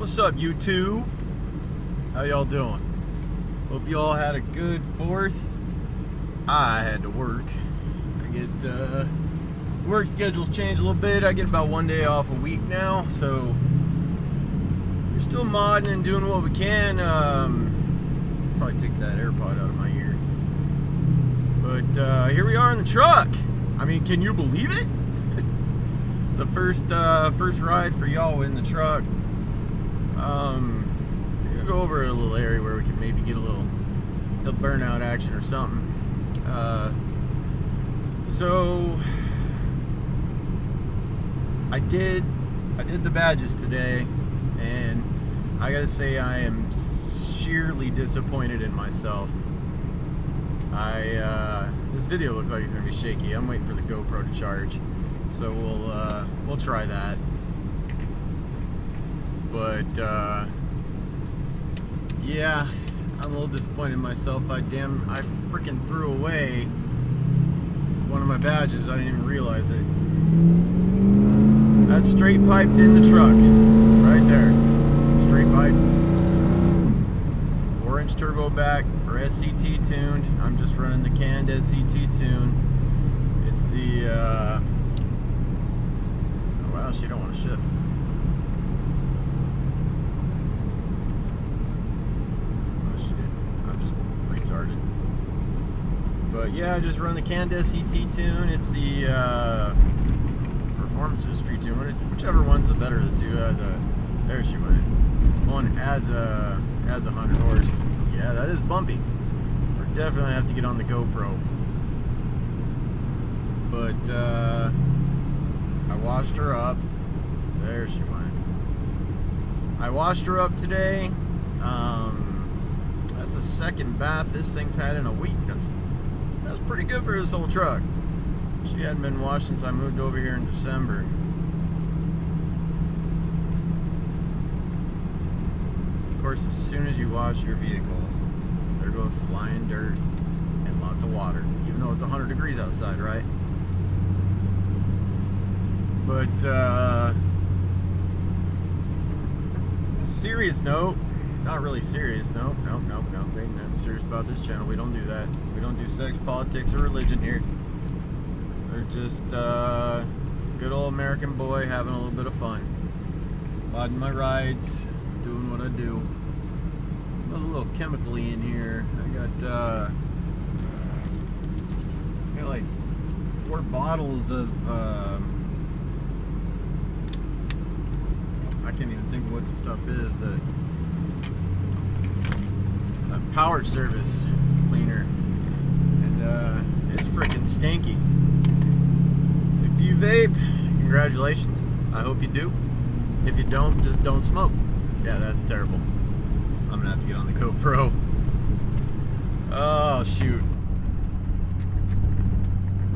What's up, YouTube? How y'all doing? Hope you all had a good 4th. I had to work. I get work schedules change a little bit. I get about 1 day off a week now, so we're still modding and doing what we can. Probably take that AirPod out of my ear. But here we are in the truck. I mean, can you believe it? It's the first ride for y'all in the truck. We'll go over a little area where we can maybe get a little burnout action or something. So I did the badges today, and I gotta say I am sheerly disappointed in myself. This video looks like it's gonna be shaky. I'm waiting for the GoPro to charge, so we'll try that. But yeah, I'm a little disappointed in myself. I freaking threw away one of my badges. I didn't even realize it. That's straight piped in the truck, right there. Straight pipe. 4-inch turbo back, or SCT tuned. I'm just running the canned SCT tune. It's the oh wow, she don't want to shift. But yeah, I just run the canned SCT tune. It's the performance history tune, whichever one's the better of the two. There she went. One adds 100 horse. Yeah, that is bumpy. We're definitely have to get on the GoPro. But I washed her up. There she went. I washed her up today. That's the second bath this thing's had in a week. That's pretty good for this old truck. She hadn't been washed since I moved over here in December. Of course, as soon as you wash your vehicle, there goes flying dirt and lots of water, even though it's 100 degrees outside, right? But serious note, not really serious. Nope. Ain't nothing serious about this channel. We don't do that. We don't do sex, politics, or religion here. We're just good old American boy having a little bit of fun. Modding my rides, doing what I do. It smells a little chemically in here. I got like 4 bottles of I can't even think of what the stuff is. That power service cleaner, and it's freaking stinky. If you vape, congratulations. I hope you do. If you don't, just don't smoke. Yeah, that's terrible. I'm gonna have to get on the GoPro. Oh shoot.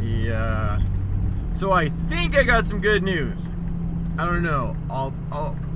Yeah. So I think I got some good news. I don't know. I'll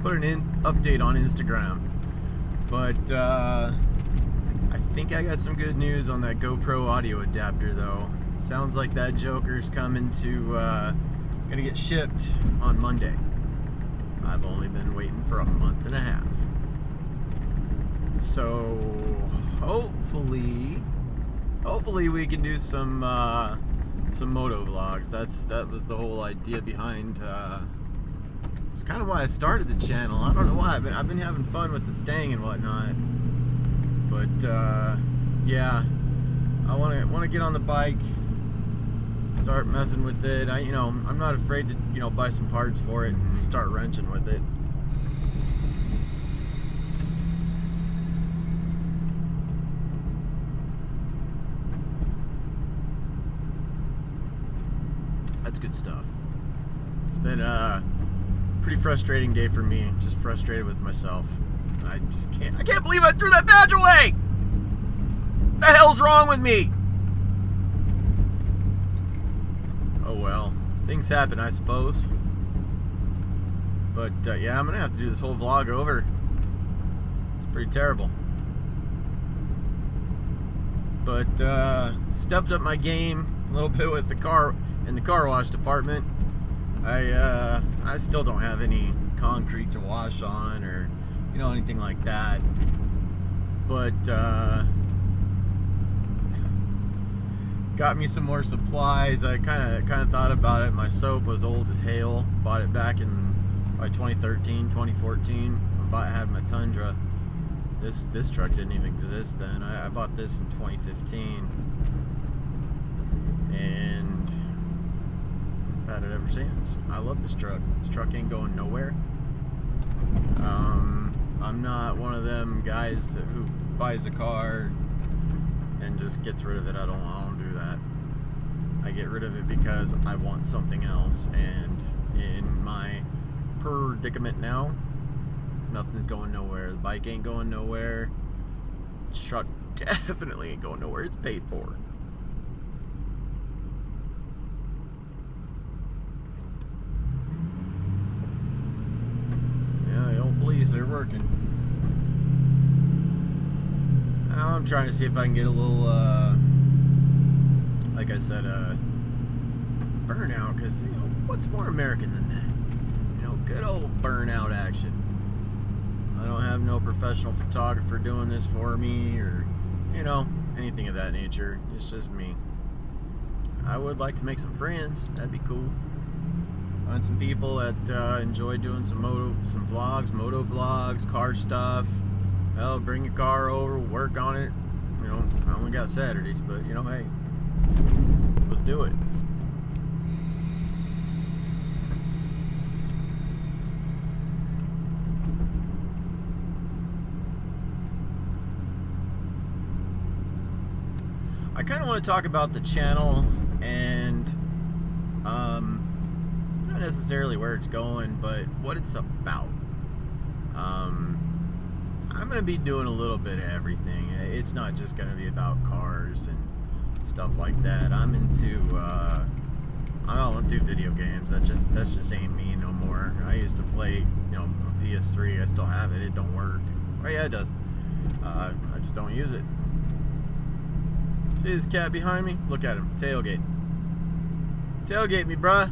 put an update on Instagram, but I think I got some good news on that GoPro audio adapter, though. Sounds like that joker's coming to, gonna get shipped on Monday. I've only been waiting for a month and a half. So, hopefully we can do some moto vlogs. That was the whole idea behind, it's kind of why I started the channel. I don't know why, but I've been having fun with the Stang and whatnot. But yeah, I want to get on the bike, start messing with it. I'm not afraid to buy some parts for it and start wrenching with it. That's good stuff. It's been a pretty frustrating day for me. Just frustrated with myself. I can't believe I threw that badge away! What the hell's wrong with me? Oh well, things happen, I suppose. But yeah, I'm gonna have to do this whole vlog over. It's pretty terrible. But stepped up my game a little bit with the car in the car wash department. I still don't have any concrete to wash on or you know, anything like that. But got me some more supplies. I kind of thought about it. My soap was old as hail. Bought it back in by 2013, 2014. I had my Tundra. This truck didn't even exist then. I bought this in 2015, and I've had it ever since. I love this truck. This truck ain't going nowhere. I'm not one of them guys who buys a car and just gets rid of it. I don't do that. I get rid of it because I want something else, and in my predicament now, nothing's going nowhere. The bike ain't going nowhere. The truck definitely ain't going nowhere. It's paid for. Yeah, the old police, they're working. Now I'm trying to see if I can get a little, like I said, burnout, because, you know, what's more American than that? You know, good old burnout action. I don't have no professional photographer doing this for me, or, you know, anything of that nature. It's just me. I would like to make some friends. That'd be cool. Find some people that enjoy doing some vlogs, moto vlogs, car stuff. Hell, bring your car over, work on it. You know, I only got Saturdays, but, you know, hey, let's do it. I kind of want to talk about the channel and not necessarily where it's going, but what it's about. I'm going to be doing a little bit of everything. It's not just going to be about cars and stuff like that. I'm into I don't do video games. That's just ain't me no more. I used to play, you know, a PS3. I still have it. It don't work. Oh yeah, it does. I just don't use it. See this cat behind me? Look at him. Tailgate. Tailgate me, bruh.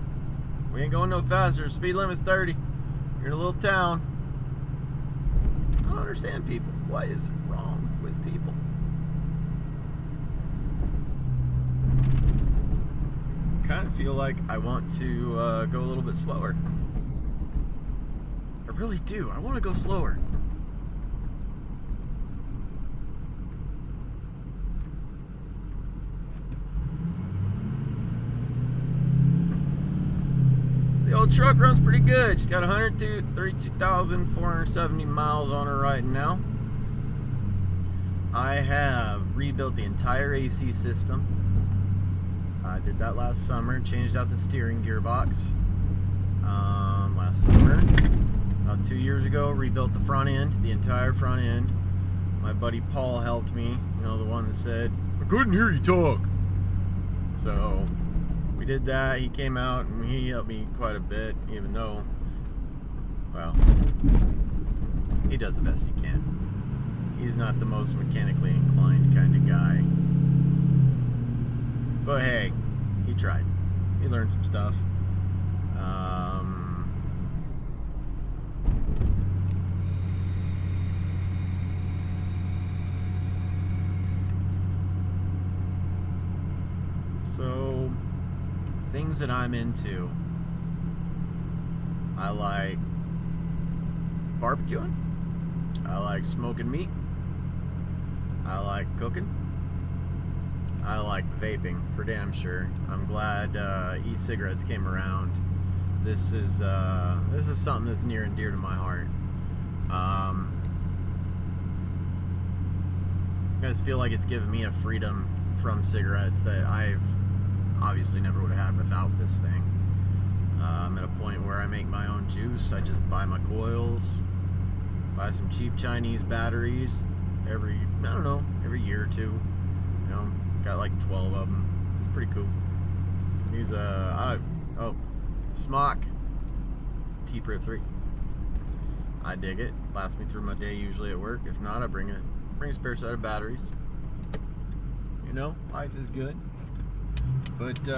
We ain't going no faster. Speed limit's 30. You're in a little town. I don't understand people. What is wrong with people? Kind of feel like I want to go a little bit slower. I really do. I want to go slower. The old truck runs pretty good. She's got 132,470 miles on her right now. I have rebuilt the entire AC system. I did that last summer. Changed out the steering gearbox last summer. About 2 years ago, rebuilt the front end, the entire front end. My buddy Paul helped me. You know, the one that said, "I couldn't hear you talk." So we did that. He came out and he helped me quite a bit, even though, well, he does the best he can. He's not the most mechanically inclined kind of guy. But hey, he tried. He learned some stuff. So, things that I'm into. I like barbecuing. I like smoking meat. I like cooking. I like vaping, for damn sure. I'm glad e-cigarettes came around. This is something that's near and dear to my heart. I just feel like it's given me a freedom from cigarettes that I've obviously never would have had without this thing. I'm at a point where I make my own juice. I just buy my coils, buy some cheap Chinese batteries every year or two. You know, got like 12 of them. It's pretty cool. Use Smock T-Prip 3. I dig it. Lasts me through my day usually at work. If not, I bring a spare set of batteries. You know, life is good. But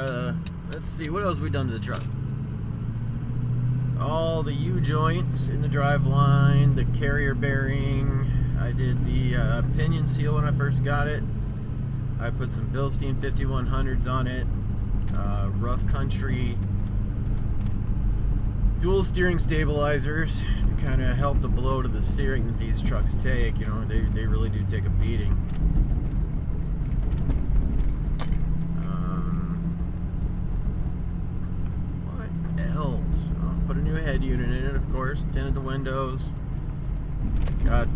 let's see, what else have we done to the truck? all the U-joints in the drive line, the carrier bearing. I did the pinion seal when I first got it. I put some Bilstein 5100s on it, rough country dual steering stabilizers to kind of help the blow to the steering that these trucks take. You know, they really do take a beating. What else? I'll put a new head unit in it, of course. Tinted the windows. Got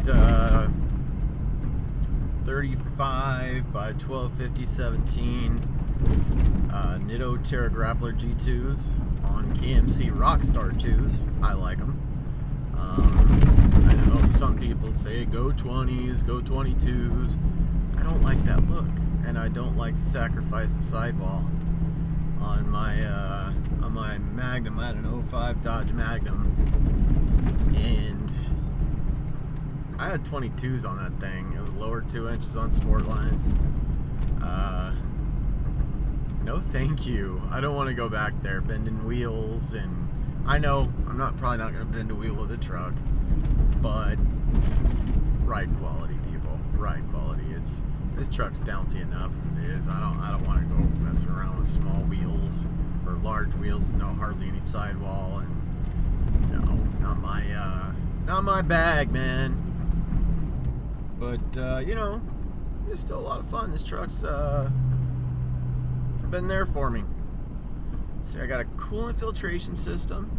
35 by 1250 17 Nitto Terra Grappler G2s on KMC Rockstar 2s. I like them. I know some people say go 20s, go 22s. I don't like that look, and I don't like to sacrifice the sidewall on my Magnum. I had an 05 Dodge Magnum, and I had 22s on that thing. It was lowered 2 inches on sport lines. No thank you. I don't want to go back there bending wheels, and I know I'm probably not going to bend a wheel with a truck, but ride quality, people. Ride quality. This truck's bouncy enough as it is. I don't want to go messing around with small wheels or large wheels with hardly any sidewall, and not my bag, man. But you know, it's still a lot of fun. This truck's been there for me. See, I got a coolant filtration system.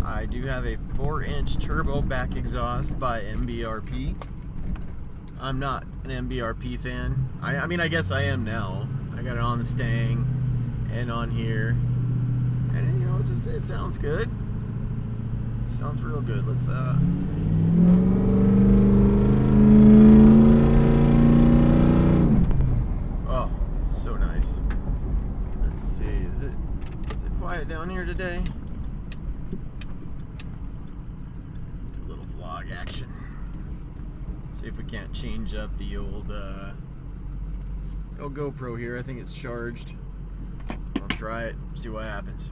I do have a 4-inch turbo back exhaust by MBRP. I'm not an MBRP fan. I mean, I guess I am now. I got it on the Stang and on here, and you know, it sounds good. Sounds real good. Let's oh, so nice. Let's see. Is it quiet down here today? Do a little vlog action. See if we can't change up the old GoPro here. I think it's charged. I'll try it, see what happens.